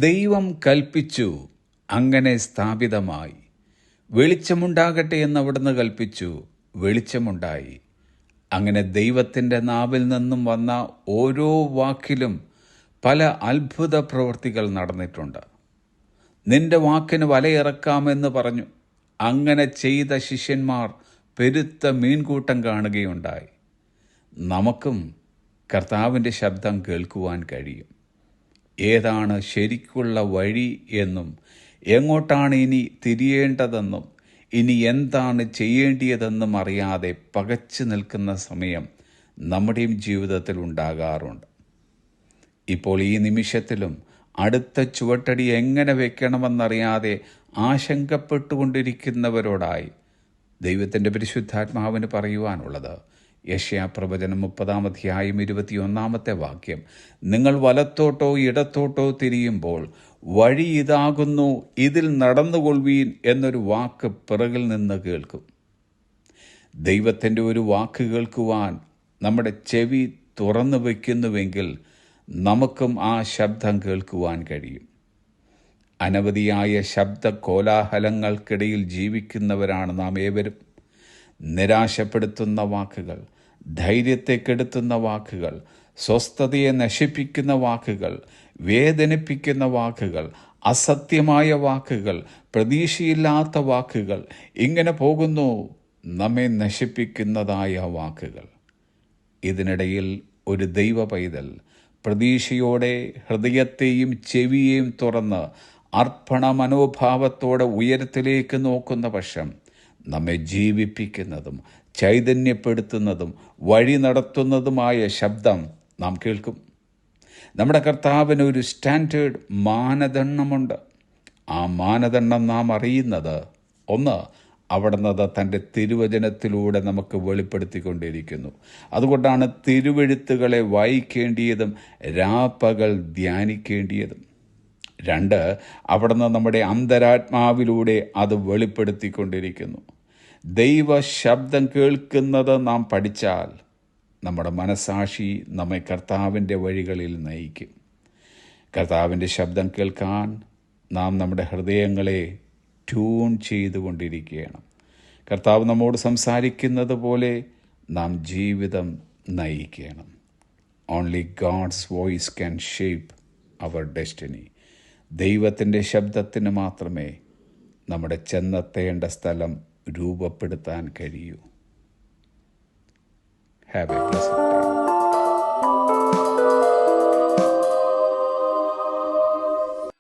ദൈവം കൽപ്പിച്ചു, അങ്ങനെ സ്ഥാപിതമായി. വെളിച്ചമുണ്ടാകട്ടെ എന്ന് അവിടുന്ന് കൽപ്പിച്ചു, വെളിച്ചമുണ്ടായി. അങ്ങനെ ദൈവത്തിൻ്റെ നാവിൽ നിന്നും വന്ന ഓരോ വാക്കിലും പല അത്ഭുത പ്രവൃത്തികൾ നടന്നിട്ടുണ്ട്. നിന്റെ വാക്കിന് വലയിറക്കാമെന്ന് പറഞ്ഞു. അങ്ങനെ ചെയ്ത ശിഷ്യന്മാർ പെരുത്ത മീൻകൂട്ടം കാണുകയുണ്ടായി. നമുക്കും കർത്താവിൻ്റെ ശബ്ദം കേൾക്കുവാൻ കഴിയും. ഏതാണ് ശരിക്കുള്ള വഴി എന്നും എങ്ങോട്ടാണ് ഇനി തിരിയേണ്ടതെന്നും ഇനി എന്താണ് ചെയ്യേണ്ടിയതെന്നും അറിയാതെ പകച്ചു നിൽക്കുന്ന സമയം നമ്മുടെയും ജീവിതത്തിൽ ഉണ്ടാകാറുണ്ട്. ഇപ്പോൾ ഈ നിമിഷത്തിലും അടുത്ത ചുവട്ടടി എങ്ങനെ വെക്കണമെന്നറിയാതെ ആശങ്കപ്പെട്ടുകൊണ്ടിരിക്കുന്നവരോടായി ദൈവത്തിൻ്റെ പരിശുദ്ധാത്മാവിന് പറയുവാനുള്ളത് യെശയ്യാപ്രവചനം 30-ാം അധ്യായം 21-ാമത്തെ വാക്യം, നിങ്ങൾ വലത്തോട്ടോ ഇടത്തോട്ടോ തിരിയുമ്പോൾ വഴി ഇതാകുന്നു, ഇതിൽ നടന്നുകൊള്ളുവീൻ എന്നൊരു വാക്ക് പിറകിൽ നിന്ന് കേൾക്കും. ദൈവത്തിൻ്റെ ഒരു വാക്ക് കേൾക്കുവാൻ നമ്മുടെ ചെവി തുറന്നു വയ്ക്കുന്നുവെങ്കിൽ നമുക്കും ആ ശബ്ദം കേൾക്കുവാൻ കഴിയും. അനവധിയായ ശബ്ദ കോലാഹലങ്ങൾക്കിടയിൽ ജീവിക്കുന്നവരാണ് നാം ഏവരും. നിരാശപ്പെടുത്തുന്ന വാക്കുകൾ, ധൈര്യത്തെ കെടുത്തുന്ന വാക്കുകൾ, സ്വസ്ഥതയെ നശിപ്പിക്കുന്ന വാക്കുകൾ, വേദനിപ്പിക്കുന്ന വാക്കുകൾ, അസത്യമായ വാക്കുകൾ, പ്രതീക്ഷയില്ലാത്ത വാക്കുകൾ, ഇങ്ങനെ പോകുന്നു നമ്മെ നശിപ്പിക്കുന്നതായ വാക്കുകൾ. ഇതിനിടയിൽ ഒരു ദൈവ പൈതൽ പ്രതീക്ഷയോടെ ഹൃദയത്തെയും ചെവിയെയും തുറന്ന് അർപ്പണ മനോഭാവത്തോടെ ഉയരത്തിലേക്ക് നോക്കുന്ന പക്ഷം നമ്മെ ജീവിപ്പിക്കുന്നതും ചൈതന്യപ്പെടുത്തുന്നതും വഴി നടത്തുന്നതുമായ ശബ്ദം നാം കേൾക്കും. നമ്മുടെ കർത്താവിന് ഒരു സ്റ്റാൻഡേർഡ് മാനദണ്ഡമുണ്ട്. ആ മാനദണ്ഡം നാം അറിയുന്നത്, ഒന്ന്, അവിടുന്ന് തൻ്റെ തിരുവചനത്തിലൂടെ നമുക്ക് വെളിപ്പെടുത്തിക്കൊണ്ടിരിക്കുന്നു. അതുകൊണ്ടാണ് തിരുവെഴുത്തുകളെ വായിക്കേണ്ടിയതും രാപ്പകൽ ധ്യാനിക്കേണ്ടിയതും. രണ്ട്, അവിടുന്ന് നമ്മുടെ അന്തരാത്മാവിലൂടെ അത് വെളിപ്പെടുത്തിക്കൊണ്ടിരിക്കുന്നു. ദൈവ ശബ്ദം കേൾക്കുന്നത് നാം പഠിച്ചാൽ നമ്മുടെ മനസാക്ഷി നമ്മെ കർത്താവിൻ്റെ വഴികളിൽ നയിക്കും. കർത്താവിൻ്റെ ശബ്ദം കേൾക്കാൻ നാം നമ്മുടെ ഹൃദയങ്ങളെ ട്യൂൺ ചെയ്തുകൊണ്ടിരിക്കുകയാണ്. കർത്താവ് നമ്മോട് സംസാരിക്കുന്നത് പോലെ നാം ജീവിതം നയിക്കണം. Only God's voice can shape our destiny. ദൈവത്തിൻ്റെ ശബ്ദത്തിന് മാത്രമേ നമ്മുടെ ചെന്നെത്തേണ്ട സ്ഥലം രൂപപ്പെടുത്താൻ കഴിയൂ. Have a blessed day.